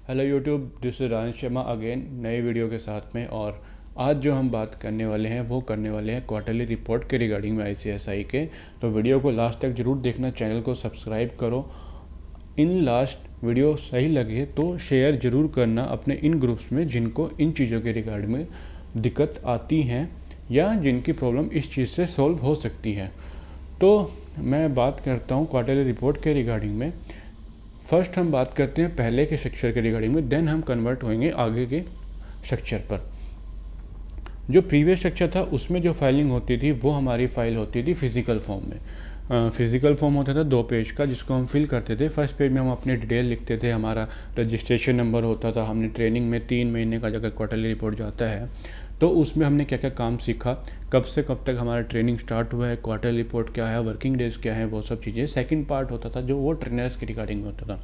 Hello YouTube, this is Raj Sharma again नए video के साथ में। और आज जो हम बात करने वाले हैं वो करने वाले हैं क्वार्टरली रिपोर्ट के रिगार्डिंग में आईसीएसआई के। तो वीडियो को लास्ट तक ज़रूर देखना, चैनल को सब्सक्राइब करो। इन लास्ट वीडियो सही लगे तो शेयर ज़रूर करना अपने इन ग्रुप्स में जिनको इन चीज़ों के रिगार्ड में दिक्कत आती हैं या जिनकी प्रॉब्लम इस चीज़ से सॉल्व हो सकती है। तो मैं बात करता हूँ क्वार्टरली रिपोर्ट के रिगार्डिंग में। फर्स्ट हम बात करते हैं पहले के स्ट्रक्चर के रिगार्डिंग में, देन हम कन्वर्ट होंगे आगे के स्ट्रक्चर पर। जो प्रीवियस स्ट्रक्चर था उसमें जो फाइलिंग होती थी वो हमारी फाइल होती थी फिजिकल फॉर्म में। फिजिकल फॉर्म होता था 2 पेज का, जिसको हम फिल करते थे। फर्स्ट पेज में हम अपनी डिटेल लिखते थे, हमारा रजिस्ट्रेशन नंबर होता था। हमने ट्रेनिंग में 3 महीने का जगह क्वार्टरली रिपोर्ट जाता है तो उसमें हमने क्या क्या काम सीखा, कब से कब तक हमारा ट्रेनिंग स्टार्ट हुआ है, क्वार्टर रिपोर्ट क्या है, वर्किंग डेज क्या है, वो सब चीज़ें। सेकंड पार्ट होता था जो वो ट्रेनर्स के रिगार्डिंग में होता था।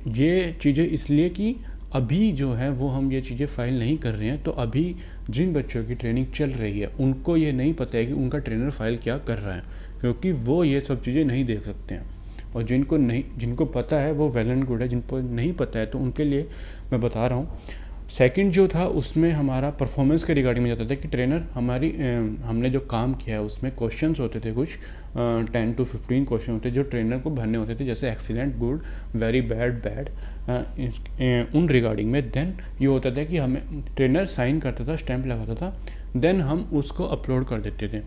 ये चीज़ें इसलिए कि अभी जो है वो हम ये चीज़ें फाइल नहीं कर रहे हैं, तो अभी जिन बच्चों की ट्रेनिंग चल रही है उनको ये नहीं पता है कि उनका ट्रेनर फाइल क्या कर रहा है, क्योंकि वो ये सब चीज़ें नहीं देख सकते हैं। और जिनको पता है वो वेल एंड गुड है, जिनको नहीं पता है तो उनके लिए मैं बता रहा हूँ। सेकंड जो था उसमें हमारा परफॉर्मेंस के रिगार्डिंग में जाता था कि ट्रेनर हमने जो काम किया है उसमें क्वेश्चंस होते थे कुछ 10 to 15 क्वेश्चन होते जो ट्रेनर को भरने होते थे, जैसे excellent, good, very bad, bad, उन रिगार्डिंग में। देन ये होता था कि हमें ट्रेनर साइन करता था, स्टैंप लगाता था, देन हम उसको अपलोड कर देते थे।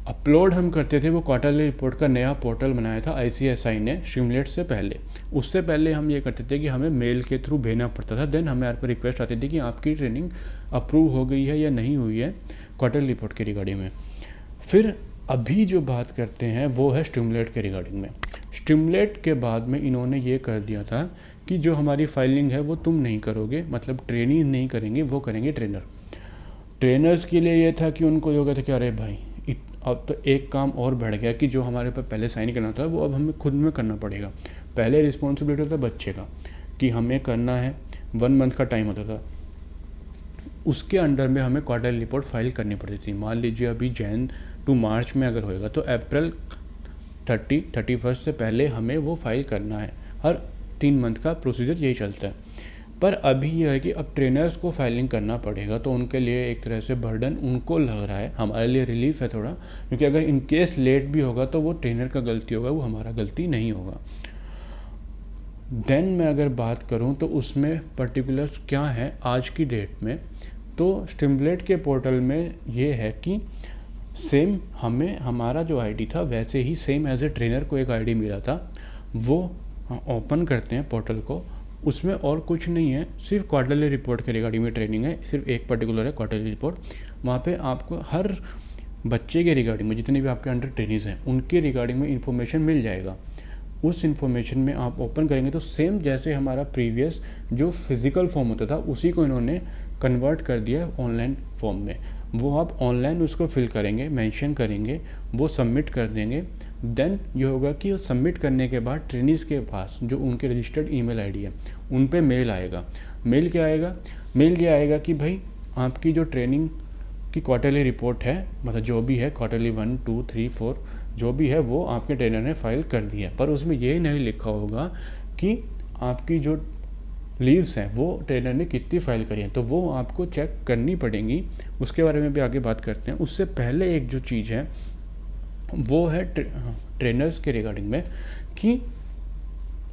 अपलोड हम करते थे वो क्वार्टरली रिपोर्ट का नया पोर्टल बनाया था आईसीएसआई ने स्ट्रीमलेट से पहले। उससे पहले हम ये करते थे कि हमें मेल के थ्रू भेजना पड़ता था। देन हमें पर रिक्वेस्ट आती थी कि आपकी ट्रेनिंग अप्रूव हो गई है या नहीं हुई है क्वार्टरली रिपोर्ट के रिगार्डिंग में। फिर अभी जो बात करते हैं वो है स्ट्रीमलेट के रिगार्डिंग में। स्ट्रीमलेट के बाद में इन्होंने ये कर दिया था कि जो हमारी फाइलिंग है वो तुम नहीं करोगे, मतलब ट्रेनिंग नहीं करेंगे, वो करेंगे ट्रेनर। ट्रेनर्स के लिए ये था कि उनको ये हो गया था कि अरे भाई अब तो एक काम और बढ़ गया कि जो हमारे ऊपर पहले साइन करना था वो अब हमें खुद में करना पड़ेगा। पहले रिस्पॉन्सिबिलिटी होता बच्चे का कि हमें करना है, 1 मंथ का टाइम होता था, उसके अंडर में हमें क्वार्टरली रिपोर्ट फाइल करनी पड़ती थी। मान लीजिए अभी जैन टू मार्च में अगर होएगा तो अप्रैल 31 से पहले हमें वो फाइल करना है। हर 3 मंथ का प्रोसीजर यही चलता है। पर अभी यह है कि अब ट्रेनर्स को फाइलिंग करना पड़ेगा, तो उनके लिए एक तरह से बर्डन उनको लग रहा है। हमारे लिए रिलीफ है थोड़ा, क्योंकि अगर इन केस लेट भी होगा तो वो ट्रेनर का गलती होगा, वो हमारा गलती नहीं होगा। देन मैं अगर बात करूं तो उसमें पर्टिकुलर्स क्या है आज की डेट में, तो स्टिमुलेट के पोर्टल में ये है कि सेम हमें हमारा जो आईडी था वैसे ही सेम एज ए ट्रेनर को एक आईडी मिला था, वो ओपन करते हैं पोर्टल को। उसमें और कुछ नहीं है, सिर्फ क्वार्टरली रिपोर्ट के रिगार्डिंग में ट्रेनिंग है, सिर्फ एक पर्टिकुलर है क्वार्टरली रिपोर्ट। वहाँ पे आपको हर बच्चे के रिगार्डिंग में जितने भी आपके अंडर ट्रेनिंग्स हैं उनके रिगार्डिंग में इंफॉर्मेशन मिल जाएगा। उस इंफॉर्मेशन में आप ओपन करेंगे तो सेम जैसे हमारा प्रीवियस जो फिज़िकल फॉर्म होता था उसी को इन्होंने कन्वर्ट कर दिया ऑनलाइन फॉर्म में। वो आप ऑनलाइन उसको फिल करेंगे, मेंशन करेंगे, वो सबमिट कर देंगे। देन ये होगा कि सबमिट करने के बाद ट्रेनिंग्स के पास जो उनके रजिस्टर्ड ईमेल आईडी है उन पे मेल आएगा। मेल क्या आएगा? मेल ये आएगा कि भाई आपकी जो ट्रेनिंग की क्वार्टरली रिपोर्ट है, मतलब जो भी है क्वार्टरली 1, 2, 3, 4 जो भी है वो आपके ट्रेनर ने फाइल कर दी है। पर उसमें ये नहीं लिखा होगा कि आपकी जो लीव्स हैं वो ट्रेनर ने कितनी फाइल करी है, तो वो आपको चेक करनी पड़ेंगी। उसके बारे में भी आगे बात करते हैं। उससे पहले एक जो चीज़ है वो है ट्रेनर्स के रिगार्डिंग में कि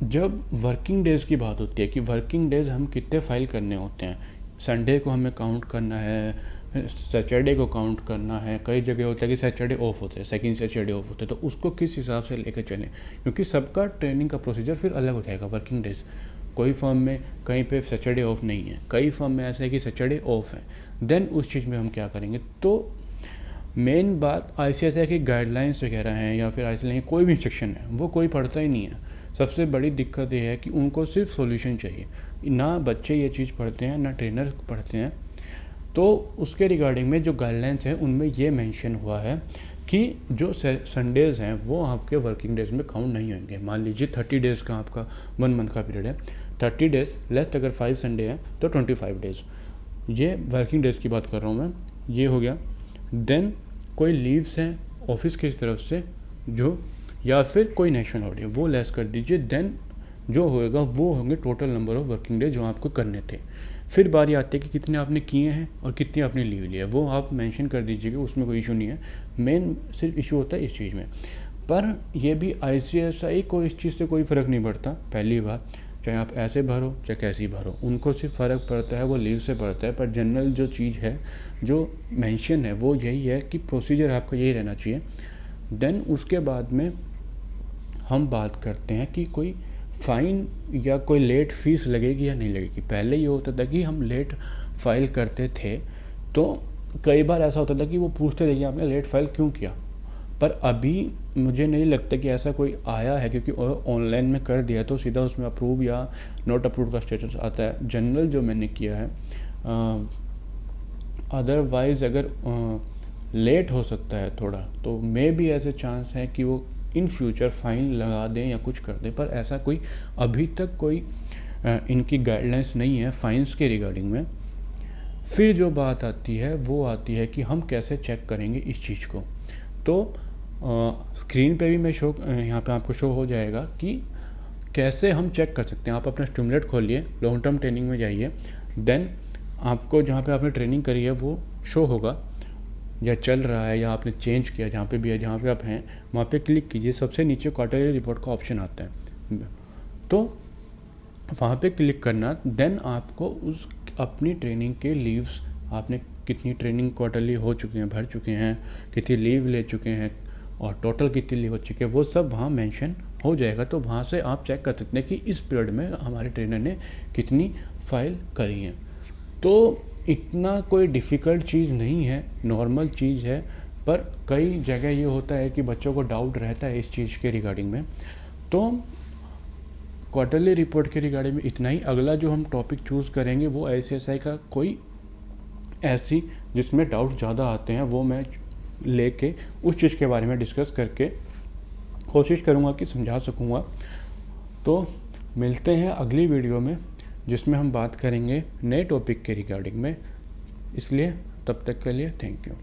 जब वर्किंग डेज़ की बात होती है कि वर्किंग डेज़ हम कितने फाइल करने होते हैं, संडे को हमें काउंट करना है, सैटरडे को काउंट करना है, कई जगह होता है कि सैटरडे ऑफ होते हैं, सेकंड सैटरडे ऑफ होते हैं, तो उसको किस हिसाब से लेकर चलें, क्योंकि सबका ट्रेनिंग का प्रोसीजर फिर अलग हो जाएगा। वर्किंग डेज कोई फर्म में कहीं पे सैटरडे ऑफ नहीं है, कई फर्म में ऐसा है कि सैटरडे ऑफ है। देन उस चीज़ में हम क्या करेंगे, तो मेन बात आईसीएसआई की गाइडलाइंस वगैरह हैं या फिर आईसीएसआई की कोई भी इंस्ट्रक्शन है वो कोई पढ़ता ही नहीं है। सबसे बड़ी दिक्कत ये है कि उनको सिर्फ सॉल्यूशन चाहिए, ना बच्चे ये चीज़ पढ़ते हैं ना ट्रेनर पढ़ते हैं। तो उसके रिगार्डिंग में जो गाइडलाइंस हैं उनमें ये मेंशन हुआ है कि जो संडेज़ हैं वो आपके वर्किंग डेज़ में काउंट नहीं होंगे। मान लीजिए 30 डेज़ का आपका 1 मंथ का पीरियड है, 30 डेज़ लेस अगर 5 संडे है तो 25 डेज़, ये वर्किंग डेज़ की बात कर रहा हूँ मैं, ये हो गया। देन कोई लीव्स हैं ऑफिस की तरफ से जो, या फिर कोई नेशनल हॉलीडे वो लेस कर दीजिए। देन जो होएगा वो होंगे total number of working day जो आपको करने थे। फिर बारी आती है कि कितने आपने किए हैं और कितनी आपने लीव लिया है, वो आप मेंशन कर दीजिएगा, उसमें कोई इशू नहीं है। मेन सिर्फ इशू होता है इस चीज़ में। पर ये भी ICSI को इस चीज़ से कोई फ़र्क नहीं पड़ता। पहली बात, चाहे आप ऐसे भरो चाहे कैसी भरो, उनको सिर्फ फ़र्क पड़ता है वो लीव से पड़ता है। पर जनरल जो चीज़ है, जो मेंशन है, वो यही है कि प्रोसीजर आपका यही रहना चाहिए। देन उसके बाद में हम बात करते हैं कि कोई फ़ाइन या कोई लेट फीस लगेगी या नहीं लगेगी। पहले ये होता था कि हम लेट फाइल करते थे तो कई बार ऐसा होता था कि वो पूछते थे कि आपने लेट फाइल क्यों किया। पर अभी मुझे नहीं लगता कि ऐसा कोई आया है, क्योंकि ऑनलाइन में कर दिया तो सीधा उसमें अप्रूव या नॉट अप्रूव का स्टेटस आता है। जनरल जो मैंने किया है, अदरवाइज़ अगर लेट हो सकता है थोड़ा, तो मे भी ऐसे चांस है कि वो इन फ्यूचर फ़ाइन लगा दें या कुछ कर दें। पर ऐसा कोई अभी तक कोई इनकी गाइडलाइंस नहीं है फ़ाइन्स के रिगार्डिंग में। फिर जो बात आती है वो आती है कि हम कैसे चेक करेंगे इस चीज़ को। तो स्क्रीन पे भी मैं यहाँ पे आपको शो हो जाएगा कि कैसे हम चेक कर सकते हैं। आप अपना स्टिमुलेट खोलिए, लॉन्ग टर्म ट्रेनिंग में जाइए, देन आपको जहाँ पे आपने ट्रेनिंग करी है वो शो होगा, या चल रहा है या आपने चेंज किया, जहाँ पे भी है, जहाँ पे आप हैं वहाँ पे क्लिक कीजिए। सबसे नीचे क्वार्टरली रिपोर्ट का ऑप्शन आता है, तो वहाँ पे क्लिक करना। देन आपको उस अपनी ट्रेनिंग के लीव्स, आपने कितनी ट्रेनिंग क्वार्टरली हो चुके हैं, भर चुके हैं, कितनी लीव ले चुके हैं और टोटल कितनी लीव हो चुकी है, वो सब वहाँ मेंशन हो जाएगा। तो वहाँ से आप चेक कर सकते हैं कि इस पीरियड में हमारे ट्रेनर ने कितनी फाइल करी है। तो इतना कोई डिफ़िकल्ट चीज़ नहीं है, नॉर्मल चीज़ है। पर कई जगह ये होता है कि बच्चों को डाउट रहता है इस चीज़ के रिगार्डिंग में। तो क्वार्टरली रिपोर्ट के रिगार्डिंग में इतना ही। अगला जो हम टॉपिक चूज़ करेंगे वो ICSI का कोई ऐसी जिसमें डाउट ज़्यादा आते हैं, वो मैं लेके उस चीज़ के बारे में डिस्कस करके कोशिश करूँगा कि समझा सकूँगा। तो मिलते हैं अगली वीडियो में, जिसमें हम बात करेंगे नए टॉपिक के रिगार्डिंग में। इसलिए तब तक के लिए थैंक यू।